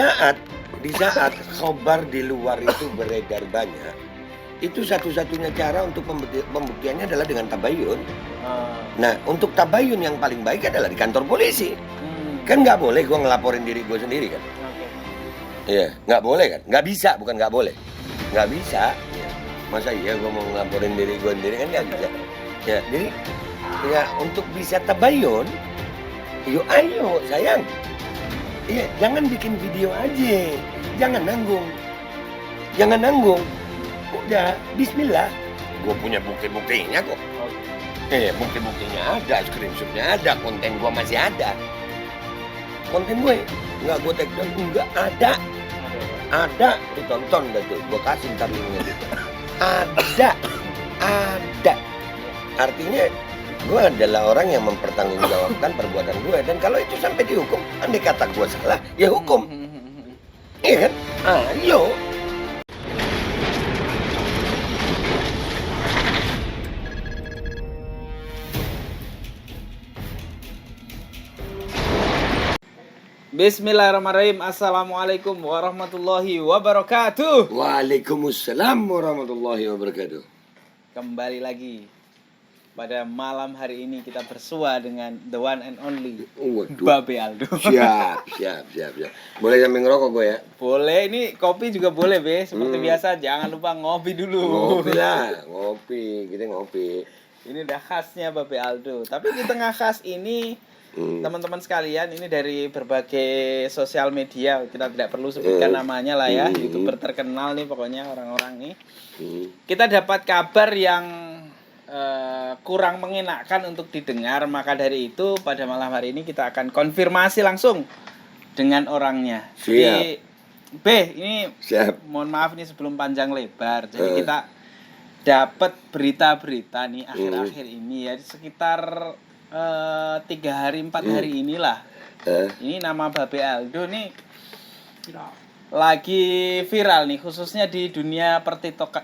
saat di saat khobar di luar itu beredar banyak, itu satu-satunya cara untuk pembuktiannya adalah dengan tabayun. Nah, untuk tabayun yang paling baik adalah di kantor polisi. Kan nggak boleh gue ngelaporin diri gue sendiri kan? Iya, nggak boleh kan? Nggak bisa, bukan nggak boleh. Nggak bisa. Ya. Masa iya gue mau ngelaporin diri gue sendiri kan nggak bisa. Ya, jadi ya untuk bisa tabayun, yuk ayo sayang. Iya, jangan bikin video aja. Jangan nanggung. Jangan nanggung. Udah, bismillah. Gue punya bukti-buktinya kok. Bukti-buktinya ada, screenshotnya ada, konten gue masih ada. Konten gue nggak gue take down, nggak ada. Ada, ditonton dah tuh. Gue kasih ntar linknya gitu. Ada. Artinya gue adalah orang yang mempertanggungjawabkan perbuatan gue, dan kalau itu sampai dihukum, andai kata gue salah, ya hukum. Iya kan? Ayo. Bismillahirrahmanirrahim. Assalamualaikum warahmatullahi wabarakatuh. Waalaikumsalam warahmatullahi wabarakatuh. Kembali lagi pada malam hari ini kita bersua dengan the one and only Babe Aldo. Siap. Boleh sambil ngerokok gue ya? Boleh, ini kopi juga boleh, Be. Seperti biasa, jangan lupa ngopi dulu. Ngopi lah, kita ngopi. Ini udah khasnya Babe Aldo. Tapi di tengah khas ini, teman-teman sekalian, ini dari berbagai sosial media, kita tidak perlu sebutkan namanya lah ya, YouTuber terkenal nih pokoknya orang-orang nih. Kita dapat kabar yang kurang mengenakan untuk didengar, maka dari itu pada malam hari ini kita akan konfirmasi langsung dengan orangnya. Jadi, ini mohon maaf nih sebelum panjang lebar. Jadi kita dapat berita-berita nih akhir-akhir ini ya, sekitar 3 hari 4 hari inilah. Ini nama Babe Aldo nih lagi viral nih, khususnya di dunia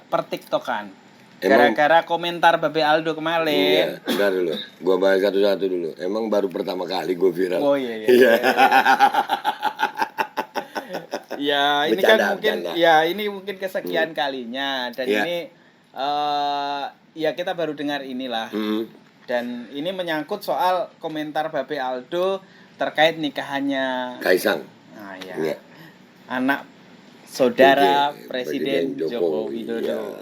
pertiktokan. Gara-gara komentar Babe Aldo kemarin. Iya, bentar dulu. Gua bahas satu-satu dulu. Emang baru pertama kali gue viral. Oh iya. Ya, ini kan mungkin ya ini mungkin kesekian kalinya, dan ini ya kita baru dengar inilah. Dan ini menyangkut soal komentar Babe Aldo terkait nikahannya Kaisang. Nah, ya. Anak saudara Presiden Joko Widodo.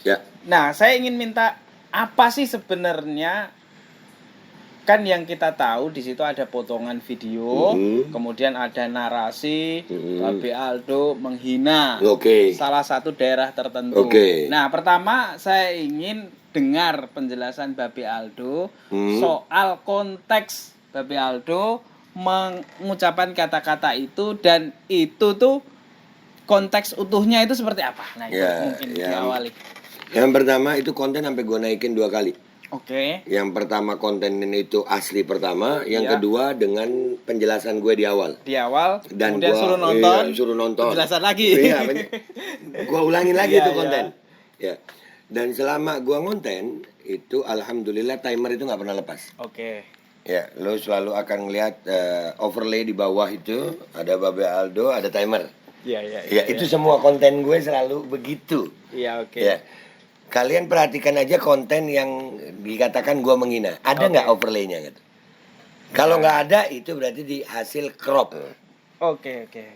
Ya. Nah, saya ingin minta apa sih sebenarnya, kan yang kita tahu di situ ada potongan video, kemudian ada narasi Babe Aldo menghina salah satu daerah tertentu. Nah, pertama saya ingin dengar penjelasan Babe Aldo soal konteks Babe Aldo mengucapkan kata-kata itu, dan itu tuh konteks utuhnya itu seperti apa. Nah, itu mungkin diawali. Yang pertama itu konten sampai gue naikin 2 kali. Yang pertama konten ini itu asli pertama, yang kedua dengan penjelasan gue di awal. Dan kemudian gua suruh nonton. Penjelasan lagi. Gue ulangin lagi tuh konten. Ya. Dan selama gue ngonten itu alhamdulillah timer itu nggak pernah lepas. Ya, lo selalu akan ngeliat overlay di bawah itu ada Babe Aldo, ada timer. Itu semua konten gue selalu begitu. Ya. Kalian perhatikan aja konten yang dikatakan gue menghina. Ada nggak overlaynya gitu? Kalau nggak ada, itu berarti di hasil crop.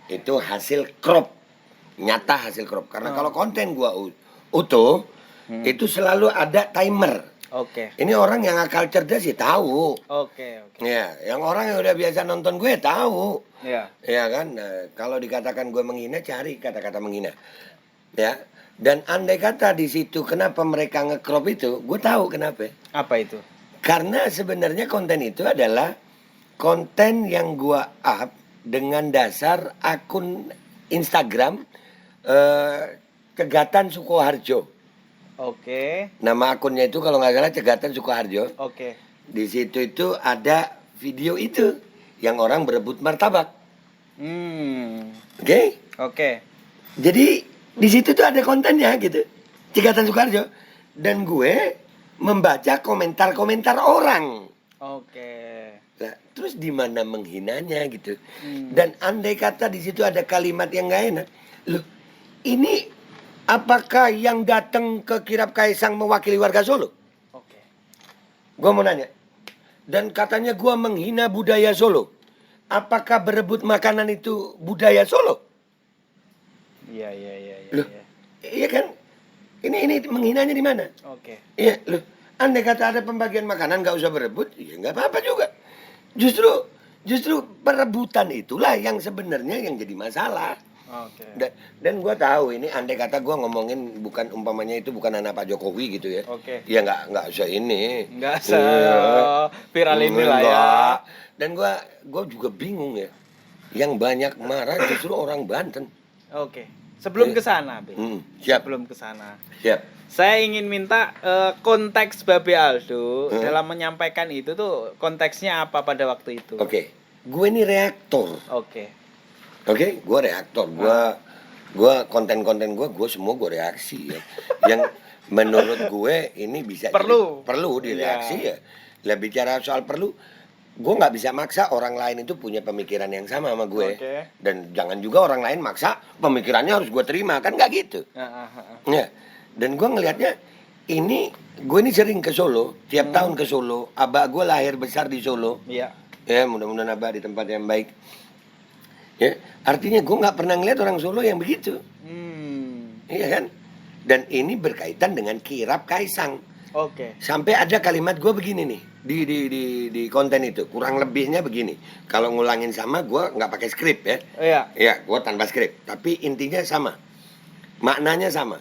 Itu hasil crop. Nyata hasil crop. Karena kalau konten gue utuh, itu selalu ada timer. Ini orang yang akal cerdas sih tahu. Ya, yang orang yang udah biasa nonton gue tahu. Ya kan? Nah, kalau dikatakan gue menghina, cari kata-kata menghina. Ya. Dan andai kata di situ kenapa mereka nge-crop itu, gue tahu kenapa. Apa itu? Karena sebenarnya konten itu adalah konten yang gue up dengan dasar akun Instagram Cegatan Sukoharjo. Nama akunnya itu kalau nggak salah Cegatan Sukoharjo. Di situ itu ada video itu yang orang berebut martabak. Jadi di situ tuh ada kontennya gitu, Cegatan Sukoharjo, dan gue membaca komentar-komentar orang. Nah, terus di mana menghinanya gitu. Dan andai kata di situ ada kalimat yang nggak enak, loh, ini apakah yang datang ke kirap Kaisang mewakili warga Solo? Oke. Gua mau nanya. Dan katanya gua menghina budaya Solo. Apakah berebut makanan itu budaya Solo? Iya. Loh, iya kan? Ini menghinanya di mana? Oke. Iya, loh. Andai kata ada pembagian makanan nggak usah berebut, ya nggak apa-apa juga. Justru perebutan itulah yang sebenarnya yang jadi masalah. Oke. Dan gue tahu ini andai kata gue ngomongin bukan umpamanya itu bukan anak Pak Jokowi gitu ya. Oke. Ya nggak usah ini. Nggak usah viral ini lah ya. Enggak. Dan gue juga bingung ya. Yang banyak marah justru orang Banten. Oke. Sebelum ke sana, Be. Siap. Sebelum ke sana. Siap. Saya ingin minta konteks Babe Aldo dalam menyampaikan itu tuh konteksnya apa pada waktu itu? Oke. Gue ini reaktor. Oke. Oke, gue reaktor. Gue konten-konten gue semua gue reaksi ya. Yang menurut gue ini bisa perlu direaksi ya. Lah bicara soal perlu, gue nggak bisa maksa orang lain itu punya pemikiran yang sama sama gue. Dan jangan juga orang lain maksa pemikirannya harus gue terima, kan nggak gitu. Ya. Dan gue ngelihatnya gue ini sering ke Solo, tiap tahun ke Solo. Abah gue lahir besar di Solo. Iya. Ya, mudah-mudahan abah di tempat yang baik. Ya, artinya gue nggak pernah ngeliat orang Solo yang begitu. Iya kan? Dan ini berkaitan dengan kirap Kaisang. Oke. Sampai ada kalimat gue begini nih di konten itu, kurang lebihnya begini. Kalau ngulangin sama gue nggak pakai skrip ya. Iya. Iya, gue tanpa skrip. Tapi intinya sama, maknanya sama.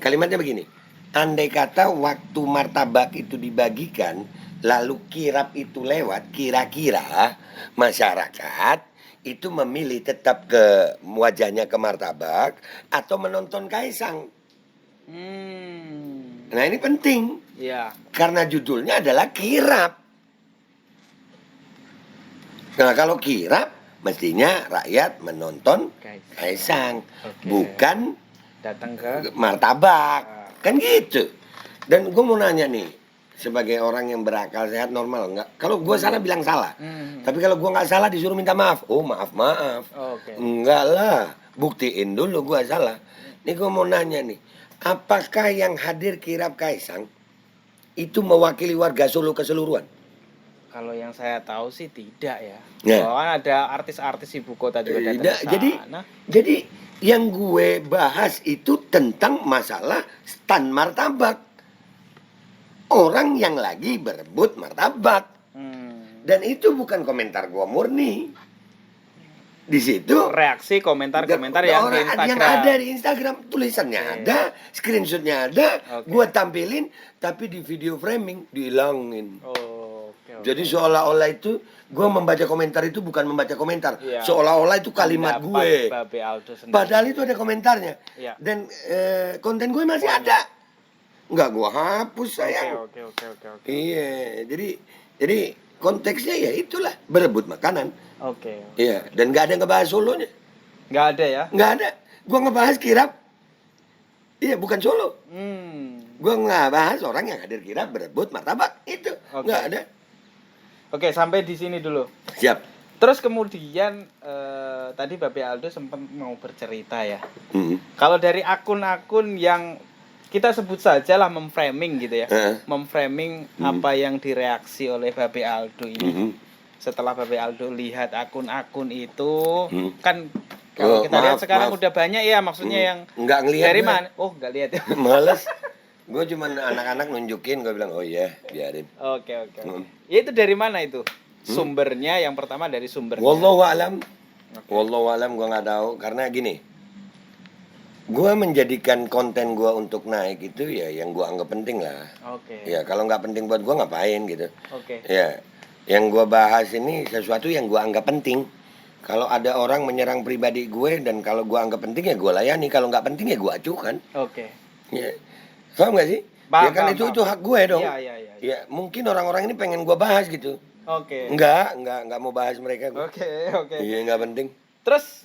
Kalimatnya begini. Andai kata waktu martabak itu dibagikan, lalu kirap itu lewat, kira-kira masyarakat itu memilih tetap ke wajahnya ke martabak atau menonton Kaisang. Nah ini penting. Iya. Karena judulnya adalah kirap. Nah kalau kirap mestinya rakyat menonton Kaisang, bukan datang ke martabak. Kan gitu. Dan gue mau nanya nih, sebagai orang yang berakal sehat normal nggak? Kalau gue salah bilang salah. Tapi kalau gue nggak salah disuruh minta maaf. Oh maaf. Enggak lah, buktiin dulu gue salah. Nih gue mau nanya nih, apakah yang hadir kirap Kaisang itu mewakili warga Solo keseluruhan? Kalau yang saya tahu sih tidak ya. Nah. Kan ada artis-artis ibu kota juga datang ke sana. Jadi yang gue bahas itu tentang masalah stand martabak. Orang yang lagi berebut martabak. Dan itu bukan komentar gue murni. Di situ reaksi komentar-komentar yang di Instagram. Yang ada di Instagram, tulisannya ada, screenshotnya ada, gue tampilin, tapi di video framing dihilangin. Jadi seolah-olah itu gue membaca komentar itu bukan membaca komentar, seolah-olah itu kalimat gue. Padahal itu ada komentarnya. Dan konten gue masih ada. Nggak gue hapus sayang. Oke. Iya, jadi konteksnya ya itulah berebut makanan. Oke. Iya, dan nggak ada ngebahas Solonya. Nggak ada ya? Nggak ada. Gue ngebahas kirap. Iya, bukan Solo. Gue ngebahas orang yang hadir kirap berebut martabak itu. Nggak ada. Oke, sampai di sini dulu. Siap. Terus kemudian tadi Babe Aldo sempat mau bercerita ya. Kalau dari akun-akun yang kita sebut saja lah memframing gitu ya. Memframing apa yang direaksi oleh Babe Aldo ini. Setelah Babe Aldo lihat akun-akun itu kan kalau kita lihat sekarang udah banyak ya, maksudnya yang nggak ngelihat dari mana? Oh, nggak lihat ya. Males. Gue cuma anak-anak nunjukin, gue bilang oh iya biarin. Oke. Ya itu dari mana itu? Sumbernya yang pertama dari sumbernya. Wallahu alam. Wallahu alam, gue nggak tahu karena gini. Gue menjadikan konten gue untuk naik itu ya yang gue anggap penting lah. Ya kalau nggak penting buat gue ngapain gitu. Ya yang gue bahas ini sesuatu yang gue anggap penting. Kalau ada orang menyerang pribadi gue dan kalau gue anggap penting ya gue layani. Kalau nggak penting ya gue acuhkan. Ya. Paham gak sih? Ya kan itu hak gue dong. Iya. Ya mungkin orang-orang ini pengen gue bahas gitu. Enggak mau bahas mereka. Oke. Iya nggak penting. Terus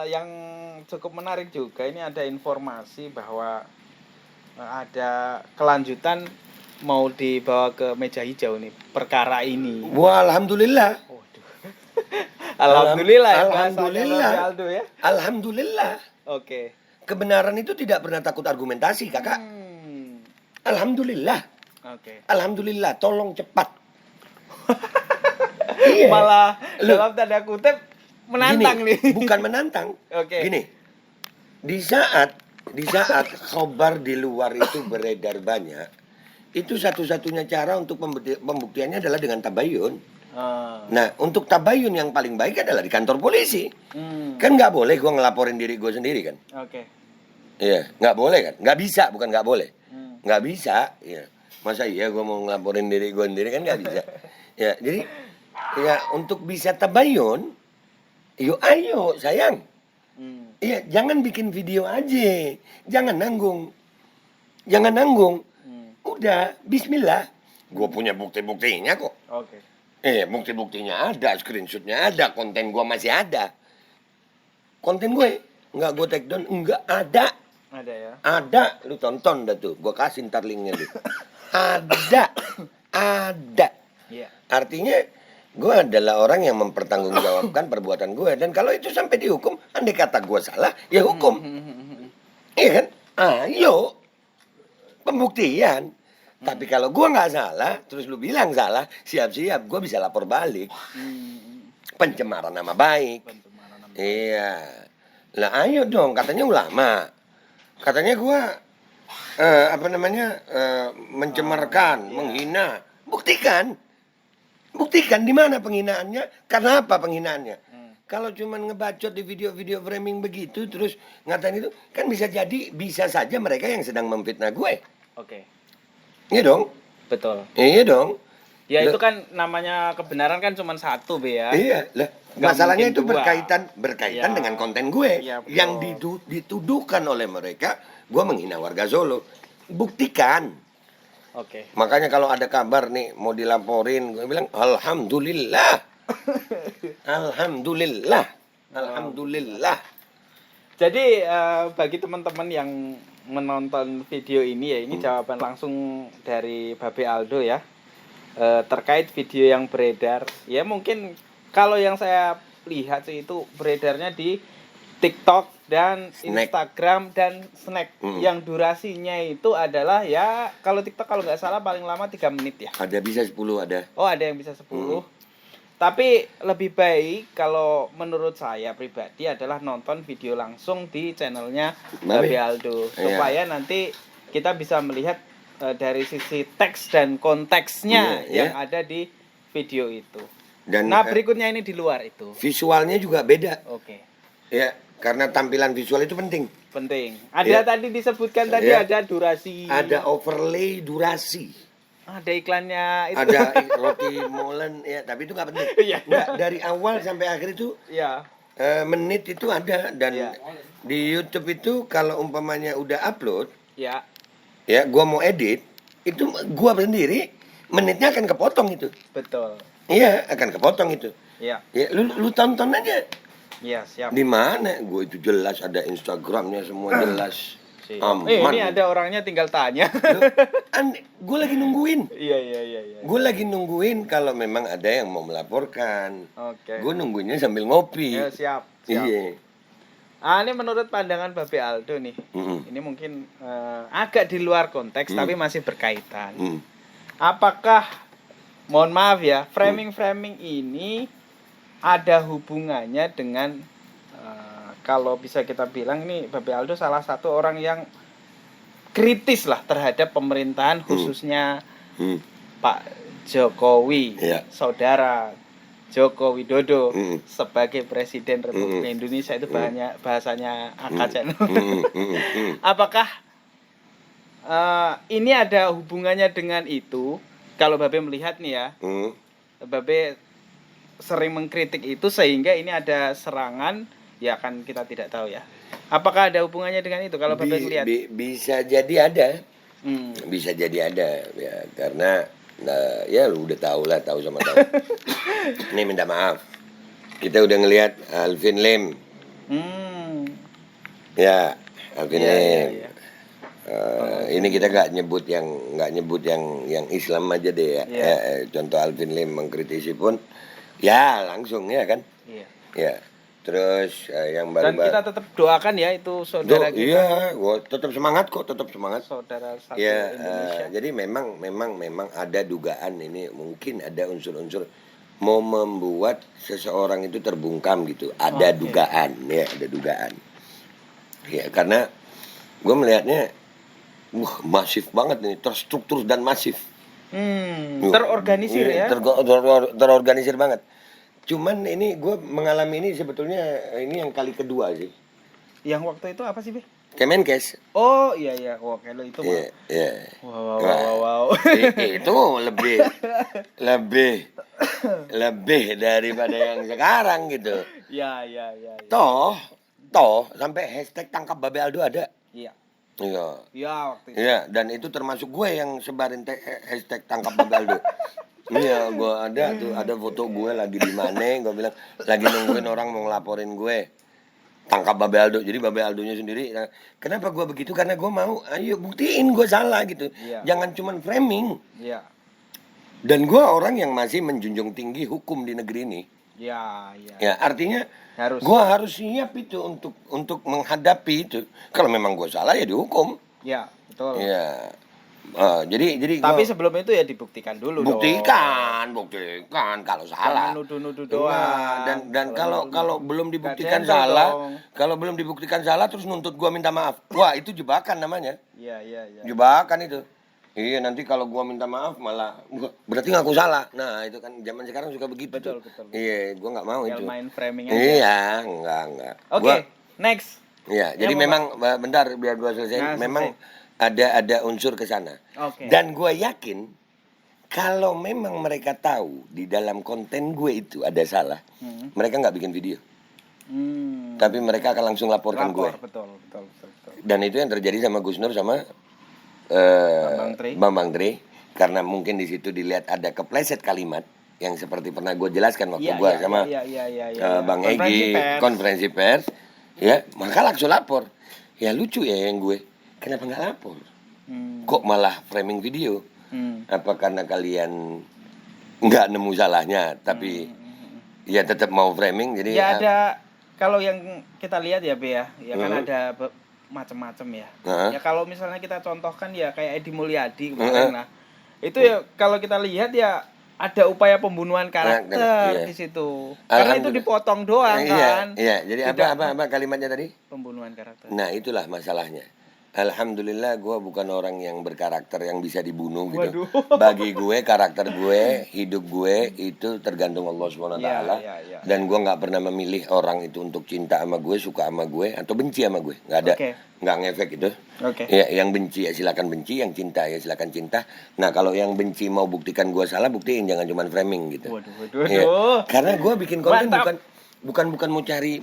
yang cukup menarik juga ini ada informasi bahwa ada kelanjutan mau dibawa ke meja hijau nih perkara ini? Wah, alhamdulillah. Waduh. Alhamdulillah ya Alhamdulillah. bahasanya Bang Aldo ya. Alhamdulillah. Oke. Kebenaran itu tidak pernah takut argumentasi, Kakak. Alhamdulillah. Oke. Alhamdulillah, tolong cepat. Malah dalam tanda kutip menantang Gini, nih. bukan menantang. Oke. Gini. Di saat khobar di luar itu beredar banyak, itu satu-satunya cara untuk pembuktiannya adalah dengan tabayun. Nah, untuk tabayun yang paling baik adalah di kantor polisi. Kan nggak boleh gue ngelaporin diri gue sendiri kan? Oke. Iya, nggak boleh kan? Nggak bisa, bukan nggak boleh. Nggak bisa, ya. Masa iya gue mau ngelaporin diri gue sendiri kan nggak bisa. Ya, jadi ya untuk bisa tabayun, yuk ayo sayang. Iya, jangan bikin video aja. Jangan nanggung. Udah, bismillah. Gue punya bukti-buktinya kok. Oke. Bukti-buktinya ada, screenshotnya ada, konten gue masih ada. Konten gue nggak gue take down, nggak ada. Ada ya? Ada, lu tonton dah tuh. Gue kasih ntar linknya tuh. Ada. Iya. Artinya gue adalah orang yang mempertanggungjawabkan perbuatan gue, dan kalau itu sampai dihukum, andai kata gue salah, ya hukum. Iya kan? Ayo, pembuktian. Tapi kalau gue nggak salah, terus lu bilang salah, siap-siap gue bisa lapor balik. Pencemaran nama baik. Iya. Lah ayo dong, katanya ulama. Katanya gue mencemarkan, menghina. Buktikan di mana penghinaannya, karena apa penghinaannya. Kalau cuma ngebacot di video-video framing begitu terus ngatain itu, kan bisa saja mereka yang sedang memfitnah gue. Oke. Iya dong. Betul. Iya dong. Ya itu kan namanya kebenaran kan cuma satu, Be ya. Iya, lah. Masalahnya itu berkaitan Ya. dengan konten gue Ya, yang dituduhkan oleh mereka, gue menghina warga Solo. Buktikan. Oke. Makanya kalau ada kabar nih mau dilaporin, gue bilang alhamdulillah. Alhamdulillah. Alhamdulillah. Jadi bagi teman-teman yang menonton video ini ya, ini jawaban langsung dari Babe Aldo ya. Terkait video yang beredar, ya mungkin kalau yang saya lihat sih itu beredarnya di TikTok dan Instagram dan Snack. Yang durasinya itu adalah ya kalau TikTok kalau nggak salah paling lama 3 menit ya. Ada bisa 10 ada. Oh, ada yang bisa 10. Tapi lebih baik kalau menurut saya pribadi adalah nonton video langsung di channelnya Babe Aldo supaya nanti kita bisa melihat dari sisi teks dan konteksnya yang ada di video itu. Dan berikutnya ini di luar itu. Visualnya juga beda. Oke. Ya, karena tampilan visual itu penting. Penting. Ada tadi disebutkan tadi ada durasi. Ada overlay durasi. Ada iklannya itu. Ada roti molen ya, tapi itu nggak penting. Nggak, dari awal sampai akhir itu. Iya. Menit itu ada dan di YouTube itu kalau umpamanya udah upload. Ya. Ya, gua mau edit, itu gua sendiri menitnya akan kepotong itu. Betul. Iya, akan kepotong itu. Iya. Ya, lu tonton aja. Iya, siap. Di mana? Gua itu jelas ada Instagramnya semua jelas. Aman. Ini ada orangnya tinggal tanya. Gue lagi nungguin. Iya. Gue lagi nungguin kalau memang ada yang mau melaporkan. Oke. Gue nungguinnya sambil ngopi. Ya, siap. Iya. Ini menurut pandangan Babe Aldo nih. Ini mungkin agak di luar konteks tapi masih berkaitan. Apakah, mohon maaf ya, framing ini ada hubungannya dengan kalau bisa kita bilang ini Babe Aldo salah satu orang yang kritis lah terhadap pemerintahan khususnya Pak Jokowi, saudara Joko Widodo sebagai Presiden Republik Indonesia itu bahasanya AKCN. Apakah ini ada hubungannya dengan itu? Kalau Babe melihat nih ya, Babe sering mengkritik itu sehingga ini ada serangan, ya kan kita tidak tahu ya. Apakah ada hubungannya dengan itu kalau Babe melihat? Bisa jadi ada. Bisa jadi ada ya, karena ya lu udah tahu sama tahu. Nih minta maaf. Kita udah ngelihat Alvin Lim. Ya, Alvin Lim. Ini kita nggak nyebut yang Islam aja deh ya. Contoh Alvin Lim mengkritisi pun ya langsung ya kan. Ya. Terus yang Dan baru kita tetap doakan ya itu saudara kita. Iya, gua tetap semangat kok, tetap semangat. Saudara satu Ya, Indonesia. jadi memang ada dugaan ini, mungkin ada unsur-unsur mau membuat seseorang itu terbungkam gitu. Ada dugaan, ya, ada dugaan. Ya, karena gue melihatnya masif banget nih, terstruktur dan masif. Terorganisir ya. Terorganisir banget. Cuman ini gue mengalami ini sebetulnya ini yang kali kedua sih. Yang waktu itu apa sih, Be? Kemenkes. Oh iya. Wah, kalau itu mah. Iya. Wow. Itu lebih daripada yang sekarang gitu. Ya. Toh sampai hashtag tangkap Babe Aldo ada. Iya. Iya, waktu itu. Iya, dan itu termasuk gue yang sebarin hashtag tangkap Babe Aldo. Iya, gue ada foto gue lagi di mana, gue bilang lagi nungguin orang mau ngelaporin gue. Tangkap Babe Aldo. Jadi Babe Aldonya sendiri. Nah, kenapa gue begitu? Karena gue mau, ayo buktiin gue salah gitu. Iya. Jangan cuman framing. Iya. Dan gue orang yang masih menjunjung tinggi hukum di negeri ini. Iya. Ya, artinya gue harus siap itu untuk menghadapi itu. Kalau memang gue salah ya dihukum. Iya, betul. Iya. Jadi tapi sebelum itu ya dibuktikan dulu buktikan kalau salah. Jangan nuduh-nuduh doang. Dan kalau belum dibuktikan salah, kalau belum dibuktikan salah terus nuntut gua minta maaf. Wah, itu jebakan namanya. Iya. Jebakan itu. Iya, nanti kalau gua minta maaf malah berarti ngaku salah. Nah, itu kan zaman sekarang suka begitu. Betul. Iya, gua enggak mau itu. Main framing aja. Iya, enggak. Oke, next. Iya, jadi memang bentar biar gua selesai. Memang ada unsur ke sana. Dan gue yakin kalau memang mereka tahu di dalam konten gue itu ada salah, mereka nggak bikin video. Tapi mereka akan langsung laporkan gue. Betul. Dan itu yang terjadi sama Gus Nur sama Bambang Tri. Karena mungkin di situ dilihat ada kepleset kalimat yang seperti pernah gue jelaskan waktu gue sama Bang Egy konferensi pers. Ya, maka langsung lapor. Ya lucu ya yang gue. Kenapa nggak lapor? Kok malah framing video? Apa karena kalian nggak nemu salahnya, tapi ya tetap mau framing? Jadi ya ada, kalau yang kita lihat ya, Be ya kan ada macam-macam ya. Ya kalau misalnya kita contohkan ya kayak Edi Mulyadi kemarin lah. Itu ya kalau kita lihat ya ada upaya pembunuhan karakter di situ. Karena itu dipotong doang kan. Iya. Jadi apa kalimatnya tadi? Pembunuhan karakter. Nah, itulah masalahnya. Alhamdulillah gue bukan orang yang berkarakter yang bisa dibunuh gitu. Bagi gue, karakter gue, hidup gue itu tergantung Allah SWT. Dan gue nggak pernah memilih orang itu untuk cinta sama gue, suka sama gue, atau benci sama gue. Nggak ada, nggak ngefek itu. Ya, yang benci ya silakan benci, yang cinta ya silakan cinta. Nah, kalau yang benci mau buktikan gue salah, buktiin, jangan cuma framing gitu. Ya, karena gue bikin konten bukan mau cari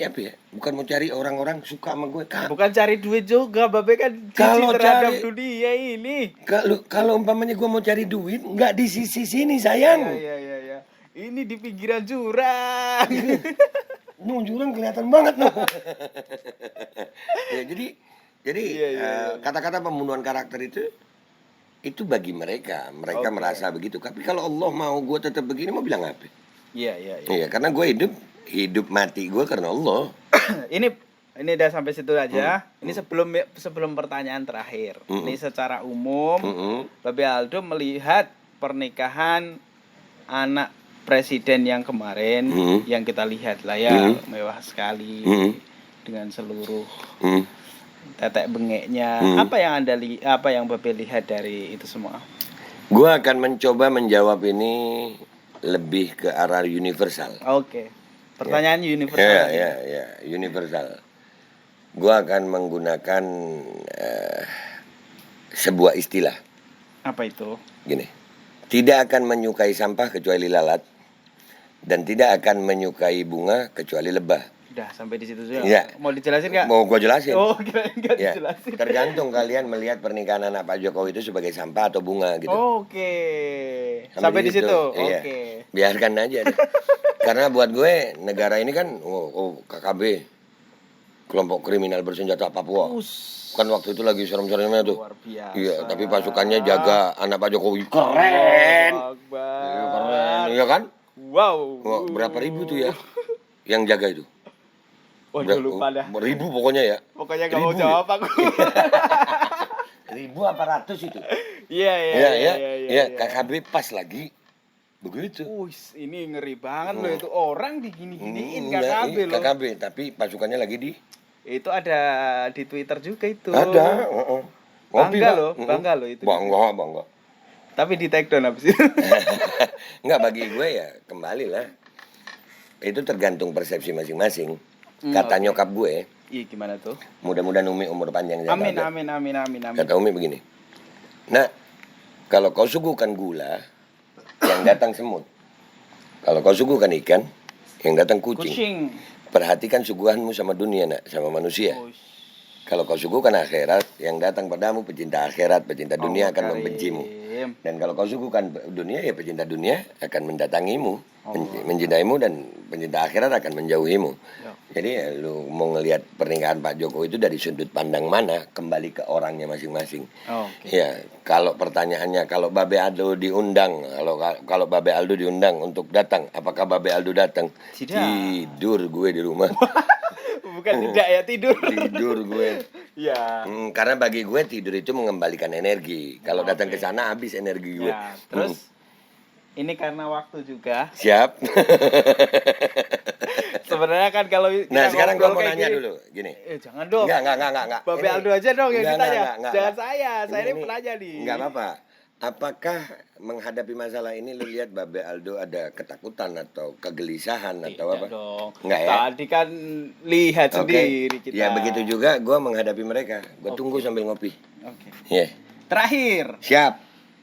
apa ya? Bukan mau cari orang-orang suka sama gue. Bukan cari duit juga, Babe kan kalau terhadap dunia ini. Kalau umpamanya gue mau cari duit, nggak di sisi sini sayang. Iya. Ini di pinggiran jurang. Jurang kelihatan banget noh. Ya, jadi kata-kata pembunuhan karakter itu bagi mereka merasa begitu. Tapi kalau Allah mau gue tetap begini, mau bilang apa? Iya, karena gue hidup mati gue karena Allah. Ini udah sampai situ aja. Ini sebelum pertanyaan terakhir. Ini secara umum, Babe Aldo melihat pernikahan anak presiden yang kemarin yang kita lihat lah ya, mewah sekali dengan seluruh tetek bengeknya. Apa yang Babe lihat dari itu semua? Gue akan mencoba menjawab ini lebih ke arah universal. Pertanyaan universal. Ya, universal. Gua akan menggunakan sebuah istilah. Apa itu? Gini. Tidak akan menyukai sampah kecuali lalat, dan tidak akan menyukai bunga kecuali lebah. Udah sampai di situ saja. Ya. Mau dijelasin nggak? Mau gua jelasin. Kirain nggak dijelasin. Tergantung kalian melihat pernikahan anak Pak Jokowi itu sebagai sampah atau bunga gitu. Sampai di situ. Iya. Biarkan aja deh. Karena buat gue negara ini kan KKB. kelompok kriminal bersenjata Papua. Kan waktu itu lagi serem-seremnya tuh. Luar biasa. Iya, tapi pasukannya jaga anak Pak Jokowi. Keren. Iya, keren. Iya kan? Wow. Wah, berapa ribu tuh ya yang jaga itu? Waduh, lupa dah. Ribu pokoknya ya. Pokoknya gak mau jawab aku. Ribu apa ratus itu? Iya. KKB pas lagi begitu. Ini ngeri banget loh, itu orang digini-giniin KKB loh. KKB, tapi pasukannya lagi di. Itu ada di Twitter juga itu. Ada. Bangga loh itu. Bangga. Tapi di take down habis itu. Enggak, bagi gue ya kembali lah. Itu tergantung persepsi masing-masing. Kata nyokap gue. Iya, gimana tuh? Mudah-mudahan Umi umur panjang. Amin. Kata Umi begini. Nah, kalau kau suguhkan gula, yang datang semut. Kalau kau suguhkan ikan, yang datang kucing. Perhatikan suguhanmu sama dunia, nak, sama manusia. Kalau kau suguhkan akhirat, yang datang padamu pecinta akhirat, pecinta dunia akan membencimu. Dan kalau kau suguhkan dunia, ya pecinta dunia akan mendatangimu, mencintaimu, dan pencinta akhirat akan menjauhimu. Jadi ya, lu mau ngelihat pernikahan Pak Jokowi itu dari sudut pandang mana, kembali ke orangnya masing-masing. Ya, kalau pertanyaannya, kalau Babe Aldo diundang, kalau Babe Aldo diundang untuk datang, apakah Babe Aldo datang? Tidur gue di rumah. Bukan tidak ya, tidur. Tidur gue. Iya. Karena bagi gue tidur itu mengembalikan energi. Kalau datang ke sana habis energi gue. Ya, terus ini karena waktu juga. Siap. Sebenarnya kan kalau nah sekarang gue mau nanya dulu, gini. Jangan dong. Enggak. Babe Aldo aja dong yang ditanya. Jangan saya ini penanya nih. Enggak apa-apa. Apakah menghadapi masalah ini lu lihat Babe Aldo ada ketakutan atau kegelisahan atau apa? Dong. Enggak ya? Tadi kan lihat sendiri kita. Ya begitu juga gue menghadapi mereka. Gue tunggu sambil ngopi. Oke. Yeah. Terakhir. Siap.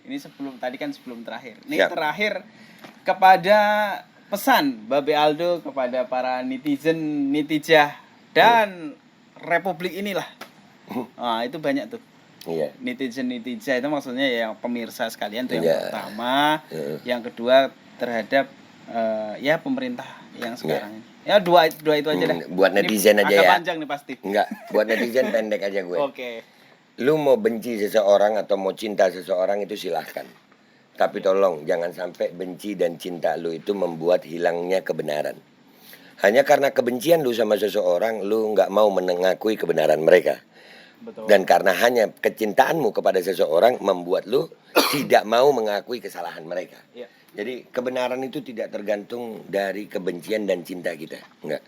Ini sebelum terakhir. Ini siap. Terakhir kepada pesan Babe Aldo kepada para nitijah dan Republik inilah. Nah, itu banyak tuh. Iya. Netizen itu maksudnya ya pemirsa sekalian tuh yang pertama, yang kedua terhadap ya pemerintah yang sekarang ini. Ya dua itu aja dah. Buat netizen ini aja ya. Agak panjang nih pasti. Enggak, buat netizen pendek aja gue. Oke. Lu mau benci seseorang atau mau cinta seseorang itu silahkan. Tapi tolong jangan sampai benci dan cinta lu itu membuat hilangnya kebenaran. Hanya karena kebencian lu sama seseorang, lu nggak mau mengakui kebenaran mereka. Betul. Dan karena hanya kecintaanmu kepada seseorang membuat lu tidak mau mengakui kesalahan mereka. Ya. Jadi kebenaran itu tidak tergantung dari kebencian dan cinta kita. Enggak.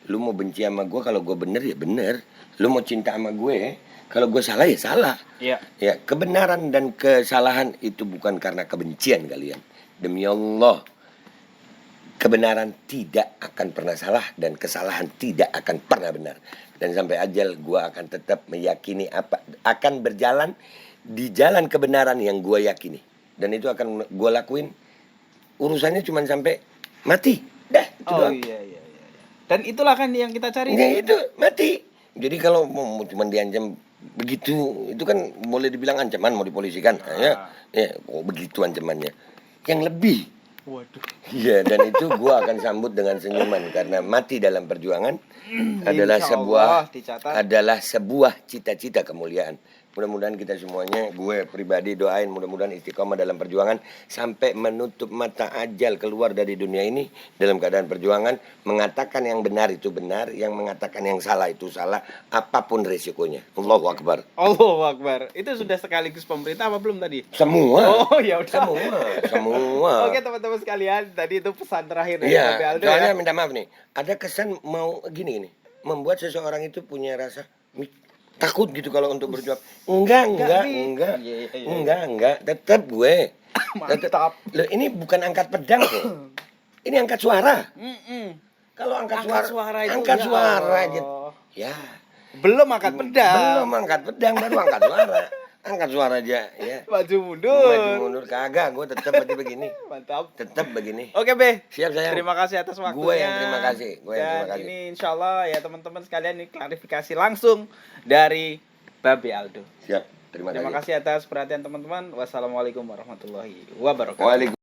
Lu mau benci sama gue, kalau gue bener ya bener. Lu mau cinta sama gue, kalau gue salah ya salah. Ya. Ya, kebenaran dan kesalahan itu bukan karena kebencian kalian. Demi Allah, kebenaran tidak akan pernah salah dan kesalahan tidak akan pernah benar. Dan sampai ajal gue akan tetap meyakini akan berjalan di jalan kebenaran yang gue yakini. Dan itu akan gue lakuin. Urusannya cuma sampai mati. Dah, itu doang. Iya. Dan itulah kan yang kita cari. Ya itu, mati. Jadi kalau mau cuma diancam begitu, itu kan boleh dibilang ancaman, mau dipolisikan. Ya, begitu ancamannya. Yang lebih. Waduh. Iya, dan itu gua akan sambut dengan senyuman karena mati dalam perjuangan adalah sebuah cita-cita kemuliaan. Mudah-mudahan kita semuanya, gue pribadi doain mudah-mudahan istiqomah dalam perjuangan sampai menutup mata ajal keluar dari dunia ini dalam keadaan perjuangan, mengatakan yang benar itu benar, yang mengatakan yang salah itu salah, apapun resikonya. Allahu Akbar. Allahu Akbar. Itu sudah sekaligus pemerintah apa belum tadi? Semua. Oh ya udah. Semua. Oke teman-teman sekalian, tadi itu pesan terakhir dari Babe Aldo. Soalnya minta maaf nih, ada kesan mau gini, membuat seseorang itu punya rasa takut gitu kalau untuk berjawab. Enggak. Tetap gue. Tetap. Loh, ini bukan angkat pedang kok. Ini angkat suara. Kalau angkat suara itu angkat suara aja. Ya. Belum angkat pedang. Belum angkat pedang, baru angkat suara. Angkat suara aja ya. Maju mundur kagak, gue tetap begini. Mantap. Tetap begini. Oke, Be. Siap sayang. Terima kasih atas waktunya. Gue yang terima kasih. Ini insyaallah ya teman-teman sekalian, ini klarifikasi langsung dari Babe Aldo. Siap. Terima kasih atas perhatian teman-teman. Wassalamualaikum warahmatullahi wabarakatuh.